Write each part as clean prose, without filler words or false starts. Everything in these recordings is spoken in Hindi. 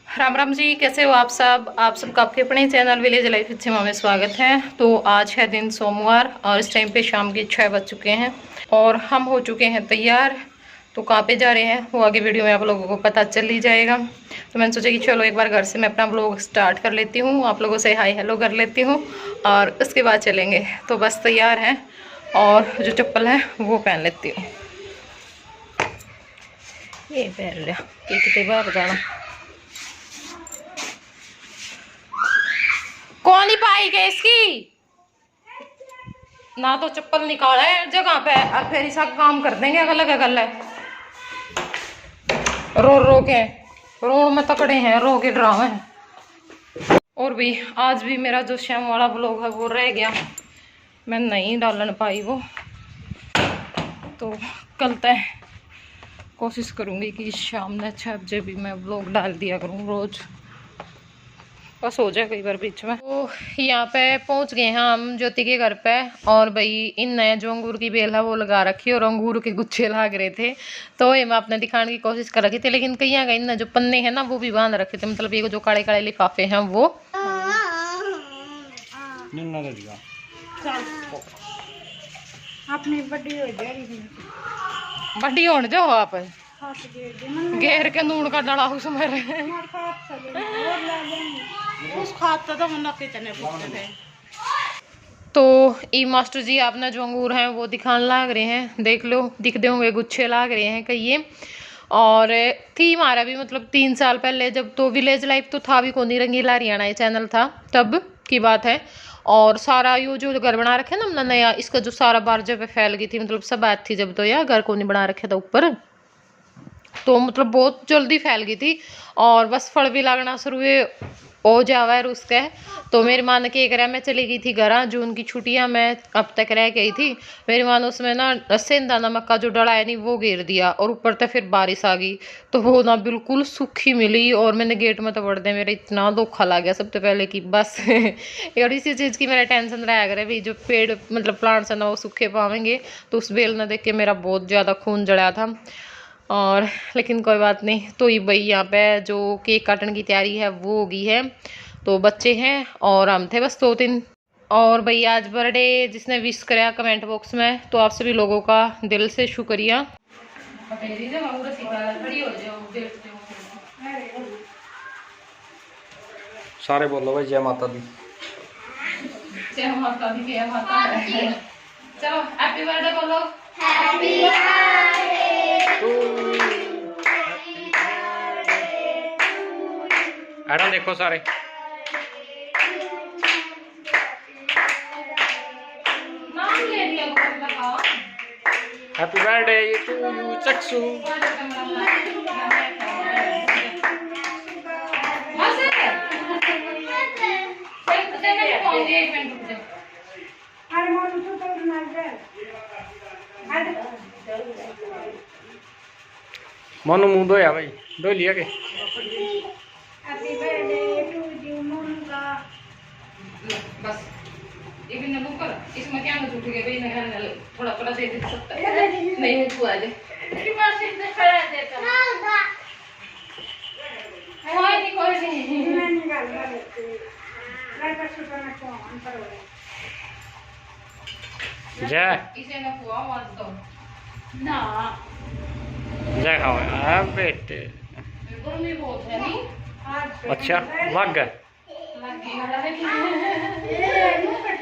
राम राम जी, कैसे हो आप सब। आप सबका आपके अपने चैनल विलेज लाइफ सिमा में स्वागत है। तो आज है दिन सोमवार और इस टाइम पे शाम के 6 बज चुके हैं और हम हो चुके हैं तैयार। तो कहाँ पे जा रहे हैं वो आगे वीडियो में आप लोगों को पता चल ही जाएगा। तो मैंने सोचा कि चलो एक बार घर से मैं अपना ब्लॉग स्टार्ट कर लेती हूँ, आप लोगों से हाय हेलो कर लेती हूँ और उसके बाद चलेंगे। तो बस तैयार हैं और जो चप्पल है वो पहन लेती हूँ। ये पहन लिया कि कितने बार जाना। कौन ही पाई गई इसकी ना, तो चप्पल निकाला है जगह पे और फिर ऐसा काम कर देंगे। गल है रो रो के रोड में तकड़े हैं, रो के ड्रामे हैं। और भी आज भी मेरा जो शाम वाला ब्लॉग है वो रह गया, मैं नहीं डालने पाई वो। तो कल तक कोशिश करूंगी कि शाम ने 6 बजे भी मैं ब्लॉग डाल दिया करूँ रोज, बस हो जाए कई बार बीच में। तो यहाँ पे पहुँच गए हैं हम ज्योति के घर पे। और भाई इन नया जो अंगूर की बेल है वो लगा रखी है और अंगूर के गुच्छे लाग रहे थे, तो ये मैं आपने दिखाने की कोशिश कर रखी थी। लेकिन कहीं कहीं ना जो पन्ने हैं ना वो भी बांध रखे थे, मतलब ये जो काले काले लिफाफे हैं वो। अपनी बड़ी हो जाएगी, बड़ी होने जाओ आप घेर के नून का डला उसमें उस खाता तो मन कितने पूछते थे। तो ई मास्टर जी आपने जो अंगूर हैं वो दिखाने लाग रहे हैं, देख लो दिखते होंगे गुच्छे लाग रहे हैं कई ये। और थी हमारा भी मतलब 3 साल पहले जब तो विलेज लाइफ तो था भी कोनी, रंगीला हरियाणा ये चैनल था तब की बात है। और सारा यो जो घर बना रखे ना हमने नया, इसका जो सारा बारजे पे फैल गई थी, मतलब सब बात थी जब तो यार घर को नहीं बना रखे था ऊपर, तो मतलब बहुत जल्दी फैल गई थी। और बस फल भी लगना शुरू हुए हो जावा है उसका। तो मेरी माँ ने क्या करा, मैं चली गई थी घर, जून की छुट्टियाँ मैं अब तक रह गई थी। मेरी माँ ने उसमें ना सेंधा नमक का जो डला है नहीं वो घेर दिया और ऊपर तक फिर बारिश आ गई तो वो ना बिल्कुल सूखी मिली। और मैंने गेट में तो बढ़ दे, मेरा इतना धोखा लग गया सबसे पहले कि बस और इसी चीज़ की मेरा टेंशन रहा करे भाई जो पेड़ मतलब प्लांट्स है ना वो सूखे पावेंगे। तो उस बेल ने देख के मेरा बहुत ज़्यादा खून जड़ा था। और लेकिन कोई बात नहीं। तो ये भाई यहाँ पे जो केक काटने की तैयारी है वो हो गई है। तो बच्चे हैं और हम थे बस 2-3। और भाई आज बर्थडे जिसने विश कराया कमेंट बॉक्स में, तो आप सभी लोगों का दिल से शुक्रिया। सारे बोलो भाई जय माता दी। जय माता दी, जय माता दी। चलो हैप्पी बर्थडे बोलो। एडम देखो सारे नाम ले लिया लगा। हैप्पी बर्थडे टू यू चक्षु। मनु मुंह धोया भाई, धो लिया के। बस एक दिन बुक कर, इसमें क्या ना झूठी के भाई ना थोड़ा थोड़ा दे दे सकता है नहीं हो आ जाए कोई नहीं जय इसे ना हुआ मत दो ना जय खाओ आ बेटे। गर्मी बहुत है नहीं। अच्छा लग गए लग गई मुंह पर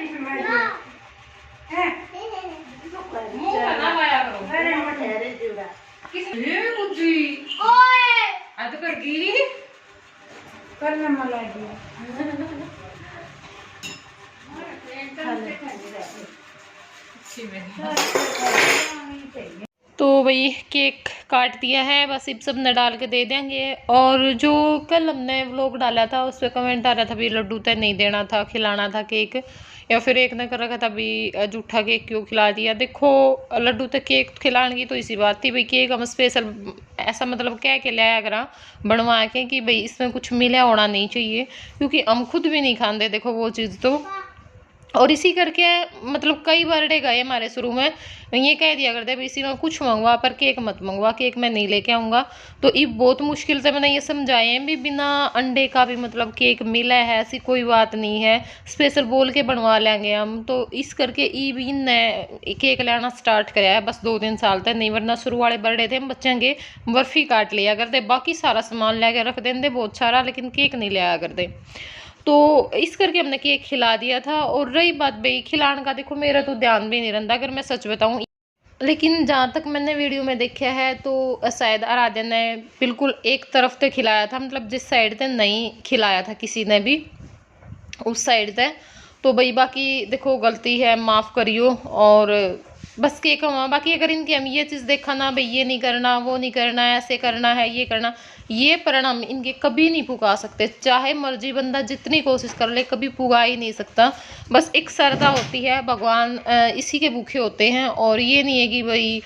ना लाया करो। किसने बुद्धि आज तो कर गिरी करना मला दिया। तो भाई केक काट दिया है, बस इब सब न डाल के दे देंगे। और जो कल हमने व्लॉग डाला था उस पर कमेंट आ रहा था भी लड्डू तय नहीं देना था, खिलाना था केक, या फिर एक ने कर रखा था भी जूठा केक क्यों खिला दिया। देखो लड्डू तक केक खिलाने की तो इसी बात थी भाई, केक हम स्पेशल ऐसा मतलब कह के लाया करा बनवा के कि भाई इसमें कुछ मिला होना नहीं चाहिए, क्योंकि हम खुद भी नहीं खाते देखो वो चीज़ तो। और इसी करके मतलब कई बर्थडे गए हमारे शुरू में ये कह दिया करते भी इसी में कुछ मंगवा पर केक मत मंगवा, केक मैं नहीं लेके आऊँगा। तो ये बहुत मुश्किल से मैंने ये समझाए हैं भी बिना अंडे का भी मतलब केक मिला है, ऐसी कोई बात नहीं है, स्पेशल बोल के बनवा लेंगे हम। तो इस करके ई भी ने केक लेना स्टार्ट कराया है बस 2-3 साल तक, नहीं वरना शुरू वाले बर्थडे थे हम बच्चों के बर्फ़ी काट लिया करते, बाकी सारा सामान लेके रख देंगे बहुत सारा, लेकिन केक नहीं ले आया करते। तो इस करके हमने केक खिला दिया था। और रही बात भाई खिलाने का, देखो मेरा तो ध्यान भी नहीं रहता अगर मैं सच बताऊं, लेकिन जहाँ तक मैंने वीडियो में देखा है तो शायद आराध्या ने बिल्कुल एक तरफ से खिलाया था, मतलब जिस साइड से नहीं खिलाया था किसी ने भी उस साइड से। तो भाई बाकी देखो गलती है माफ़ करियो। और बस केक हम बाकी अगर इनकी हम ये चीज़ देखा ना भाई ये नहीं करना वो नहीं करना ऐसे करना है ये करना, ये परिणाम इनके कभी नहीं पुगा सकते, चाहे मर्जी बंदा जितनी कोशिश कर ले कभी पुगा ही नहीं सकता। बस एक श्रद्धा होती है, भगवान इसी के भूखे होते हैं। और ये नहीं है कि भाई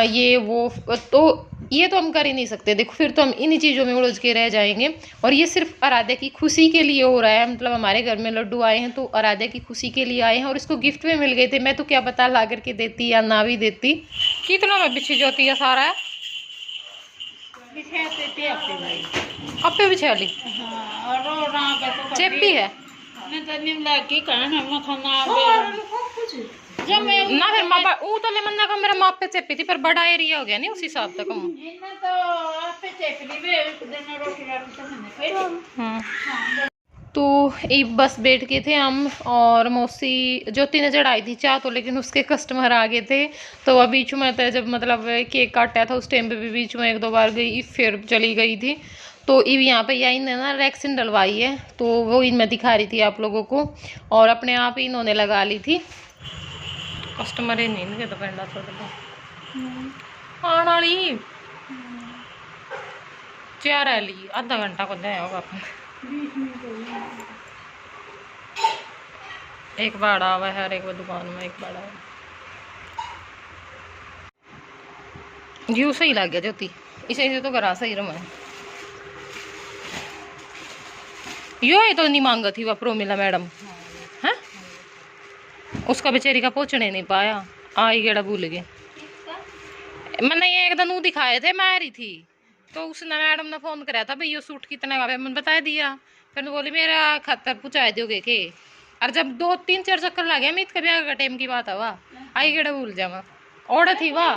ये वो, तो ये तो हम कर ही नहीं सकते। देखो फिर तो हम इन्हीं चीज़ों में उलझ के रह जाएंगे। और ये सिर्फ आराध्या की खुशी के लिए हो रहा है, मतलब हमारे घर में लड्डू आए हैं तो आराध्या की खुशी के लिए आए हैं और इसको गिफ्ट में मिल गए थे। मैं तो क्या पता ला करके देती या ना भी देती। कितना में बिछी जाती है सारा है आपे बिछा ली चेपी है ना फिर मापा वो तो ले मन्ना का मेरा माप पे चेपी थी पर बड़ा एरिया हो गया नहीं उस हिसाब तक हम। तो एक बस बैठ के थे हम और मौसी ज्योति ने चढ़ाई थी चाह तो, लेकिन उसके कस्टमर आ गए थे तो वह बीच में था जब मतलब केक काटा था उस टाइम पे भी बीच में 1-2 बार गई फिर चली गई थी। तो इव यहाँ पे यही ने ना वैक्सीन डलवाई है तो वो इनमें दिखा रही थी आप लोगों को और अपने आप ही इन्होंने लगा ली थी। कस्टमर ही नहीं तो पेंडा थोड़ा आने वाली 4 है ली आधा घंटा को दे होगा अपन एक बाड़ा हुआ है हर एक दुकान में एक बाड़ा यू सही लग गया ज्योति इसे तो करा सही रहा यो है तो नहीं मांगा थी वह प्रोमिला मैडम है उसका बेचारी का पहुंचने नहीं पाया आई गेड़ा भूल गए मैंने ये एक दिन दिखाए थे मैं रही थी तो उसने मैडम ने फोन कराया था भाई ये सूट कितने का है मैंने बता दिया फिर बोली मेरा खतर पहुँचा दोगे के और जब 2-3-4 चक्कर लगे मैं इसका ब्याह का टाइम की बात है वाह आई गेड़ा भूल जावा ओढ़ थी वाह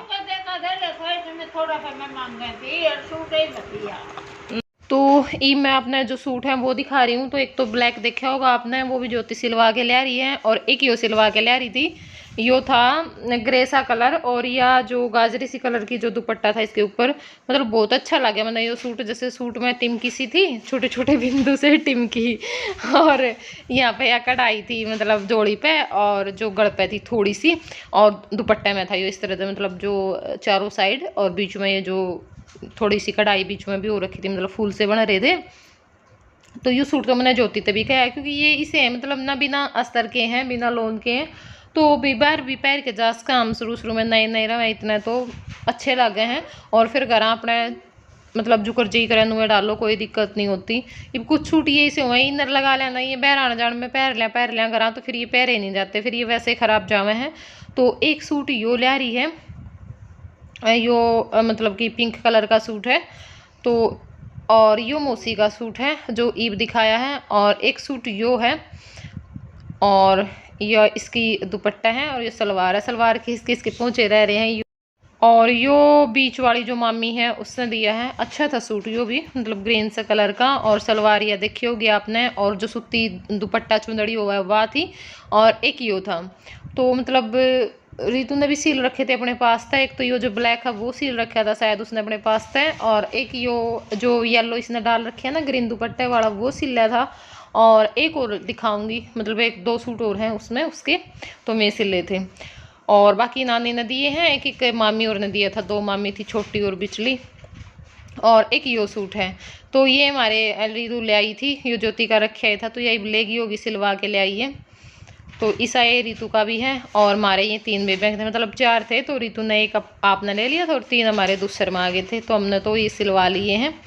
तो ये मैं अपना जो सूट है वो दिखा रही हूँ। तो एक तो ब्लैक देखा होगा आपने वो भी ज्योति सिलवा के ले रही है और एक यो सिलवा के ले रही थी यो था ग्रे सा कलर और या जो गाजरी सी कलर की जो दुपट्टा था इसके ऊपर मतलब बहुत अच्छा लगा मैंने ये सूट जैसे सूट में टिमकी सी थी छोटे छोटे बिंदु से टिमकी और यहाँ पे या कढ़ाई थी मतलब जोड़ी पे और जो गड़ पे थी थोड़ी सी और दुपट्टे में था ये इस तरह से मतलब जो चारों साइड और बीच में ये जो थोड़ी सी कढ़ाई बीच में भी हो रखी थी मतलब फूल से बन रहे थे। तो ये सूट तो मैंने ज्योति तभी कहा है क्योंकि ये इसे मतलब ना बिना अस्तर के हैं बिना लोन के हैं तो बार भी पैर के जास काम शुरू में नए नए रहे इतने तो अच्छे लगे हैं और फिर घर अपने मतलब जो कर्जी करें नुए डालो कोई दिक्कत नहीं होती। ये कुछ छूट ये इसे हुआ इनर लगा लेना ये बहर आने जाने में पैर लिया करा तो फिर ये पैर ही नहीं जाते फिर ये वैसे ख़राब जावे हैं। तो एक सूट यो ले रही है यो मतलब कि पिंक कलर का सूट है तो और यो मौसी का सूट है जो ईब दिखाया है और एक सूट यो है और यह इसकी दुपट्टा है और ये सलवार है सलवार के इसके पहुँचे रह रहे हैं और यो बीच वाली जो मामी है उसने दिया है अच्छा था सूट यो भी मतलब ग्रीन सा कलर का और सलवार यह देखी होगी आपने और जो सूती दुपट्टा चुंदड़ी हुआ है वह थी और एक यो था। तो मतलब रितु ने भी सील रखे थे अपने पास था एक तो यो जो ब्लैक है वो सील रखा था शायद उसने अपने पास था और एक यो जो येलो इसने डाल रखे है ना ग्रीन दुपट्टे वाला वो सिला था और एक और दिखाऊंगी मतलब 1-2 सूट और हैं उसमें उसके तो मैं सिले थे और बाकी नानी ने दिए हैं एक मामी और ने दिया था 2 मामी थी छोटी और बिचली और एक यो सूट है। तो ये हमारे रितु ले आई थी यो ज्योति का रखा था तो यही लेगी होगी सिलवा के ले आई है। तो ईसा ये रितु का भी है और हमारे ये 3 बेबे थे मतलब 4 थे तो रितु ने एक आपने ले लिया था और 3 हमारे दूसरे में आ गए थे तो हमने तो ये सिलवा लिए हैं।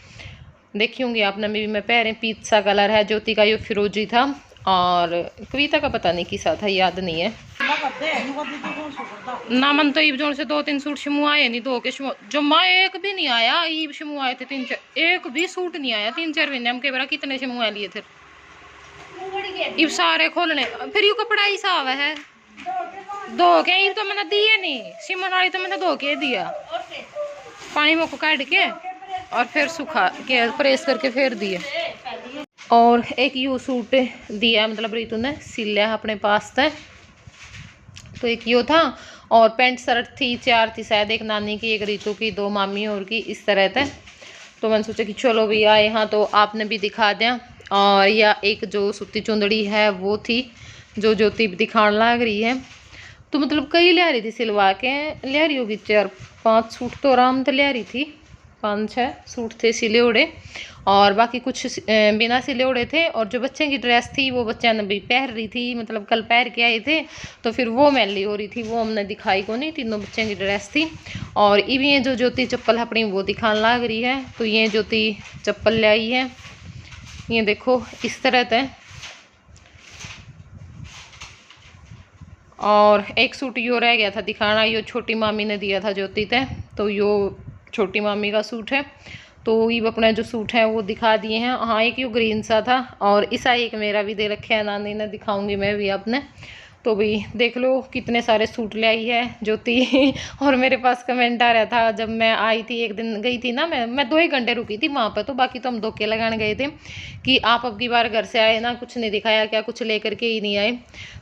देखी होंगी आपने भी मैं पैरें पीच सा कलर है ज्योति का ये फिरोजी था और कविता का पता नहीं किसा था, याद नहीं है ना। मन तो ईब जोन से 2-3 सूट शमू आए नहीं, धो के जमा एक भी नहीं आया। ईब शमू आए थे 3-4, एक भी सूट नहीं आया 3-4 महीने। हम के बार कितने शमू आ लिए थे ईब सारे खोलने, फिर यू कपड़ा ही साफ है धो के। ईब तो मैंने दिए नहीं, सिमन वाली तो मैंने धो के दिया, पानी में को काट के और फिर सुखा के प्रेस करके फिर दिए। और एक यू सूट दिया, मतलब रीतू ने सिलिया अपने पास था, तो एक यो था। और पैंट शर्ट थी 4 थी शायद, एक नानी की, एक रीतू की, 2 मामी और की, इस तरह थे। तो मैंने सोचा कि चलो भी आए हाँ तो आपने भी दिखा दिया। और या एक जो सूती चुंदड़ी है वो थी जो ज्योति दिखाने लग रही है। तो मतलब कई ले रही थी सिलवा के, ले रही होगी 4-5 सूट तो आराम से ले रही थी, 5-6 सूट थे सिले उड़े, और बाकी कुछ बिना सिले उड़े थे। और जो बच्चे की ड्रेस थी वो बच्चे ने भी पहन रही थी, मतलब कल पहन के आए थे, तो फिर वो मैली हो रही थी, वो हमने दिखाई को नहीं। तीनों बच्चे की ड्रेस थी। और इब ये जो ज्योति चप्पल अपनी वो दिखाने लग रही है। तो ये ज्योति चप्पल ले आई है, ये देखो इस तरह से। और एक सूट यो रह गया था दिखाना, यो छोटी मामी ने दिया था ज्योति ते, तो यो छोटी मामी का सूट है। तो ये अपना जो सूट है वो दिखा दिए हैं। हाँ एक यो ग्रीन सा था, और ऐसा एक मेरा भी दे रखे है नानी ने, दिखाऊंगी मैं भी आपने। तो भी देख लो कितने सारे सूट ले आई है ज्योति। और मेरे पास कमेंट आ रहा था जब मैं आई थी, एक दिन गई थी ना मैं 2 ही घंटे रुकी थी वहाँ पर, तो बाकी तो हम धोखे लगाने गए थे कि आप अब की बार घर से आए ना, कुछ नहीं दिखाया क्या, कुछ लेकर के ही नहीं आए।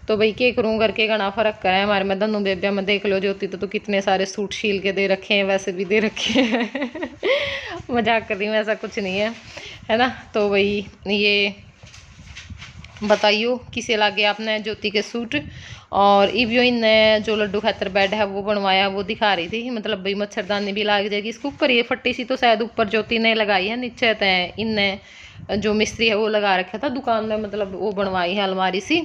तो भाई क्या करूँ, घर के घना फर्क करा है हमारे में धनु बेबिया में। देख लो ज्योति तो कितने सारे सूट शील के दे रखे हैं, वैसे भी दे रखे हैं। मजाक कर रही हूँ, ऐसा कुछ नहीं है ना। तो भाई ये बताइयो किसे लागे आपने ज्योति के सूट। और इवियो ने जो लड्डू खातर बेड है वो बनवाया, वो दिखा रही थी, मतलब भाई मच्छरदानी भी लाग जाएगी इसके ऊपर। ये फट्टी सी तो शायद ऊपर ज्योति ने लगाई है, नीचे तय इनने जो मिस्त्री है वो लगा रखा था दुकान में, मतलब वो बनवाई है अलमारी सी,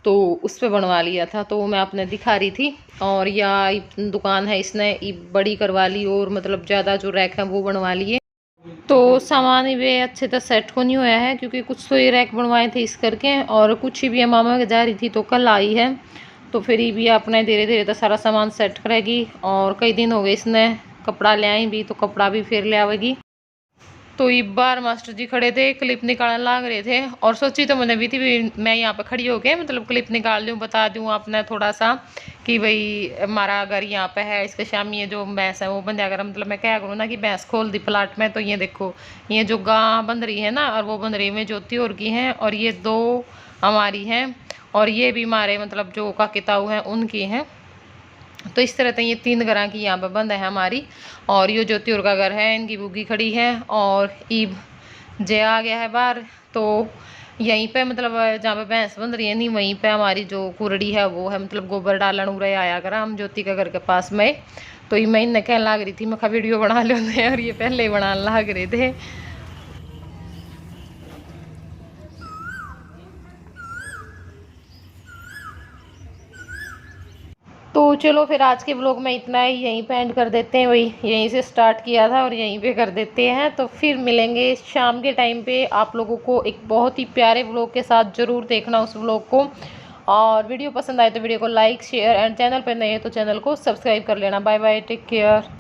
तो उस पर बनवा लिया था, तो मैं आपने दिखा रही थी। और या दुकान है इसने बड़ी करवा ली, और मतलब ज़्यादा जो रैक है वो बनवा लिए। तो सामान ही वे अच्छे से सेट को नहीं हुआ है, क्योंकि कुछ तो ये रैक बनवाए थे इस करके, और कुछ ही भी मामा के जा रही थी तो कल आई है। तो फिर ये भी अपने धीरे धीरे तो सारा सामान सेट करेगी। और कई दिन हो गए इसने कपड़ा ले आई भी, तो कपड़ा भी फिर ले आवेगी। तो ये बार मास्टर जी खड़े थे, क्लिप निकालने लग रहे थे, और सोची तो मैंने भी थी भी मैं यहाँ पे खड़ी होके मतलब क्लिप निकाल दूँ, बता दूँ आपने थोड़ा सा कि भाई हमारा घर यहाँ पे है, इसके शाम ये जो भैंस है वो बंद अगर, मतलब मैं क्या करूँ ना कि भैंस खोल दी प्लाट में। तो ये देखो ये जो गाँ बंद रही है ना, और वो बंद रही में ज्योति और की हैं, और ये 2 हमारी हैं, और ये भी हमारे मतलब जो काकी ताऊ हैं उनकी हैं। तो इस तरह से ये 3 घरों की यहाँ पर बंद है हमारी। और ये ज्योति और का घर है, इनकी बुगी खड़ी है, और ईब जे आ गया है बाहर। तो यहीं पे मतलब जहाँ पे भैंस बंद रही है नहीं, वहीं पे हमारी जो कुरड़ी है वो है, मतलब गोबर डालन उड़े आया करा हम ज्योति के घर के पास में। तो ये मैं इन्हें कहने लग रही थी, मैं वीडियो बना लो, और ये पहले ही बनाने लग रहे थे। तो चलो फिर आज के ब्लॉग में इतना ही, यहीं पे एंड कर देते हैं। वही यहीं से स्टार्ट किया था और यहीं पे कर देते हैं। तो फिर मिलेंगे शाम के टाइम पे। आप लोगों को एक बहुत ही प्यारे ब्लॉग के साथ ज़रूर देखना उस ब्लॉग को। और वीडियो पसंद आए तो वीडियो को लाइक शेयर, एंड चैनल पर नए हैं तो चैनल को सब्सक्राइब कर लेना। Bye bye, take care.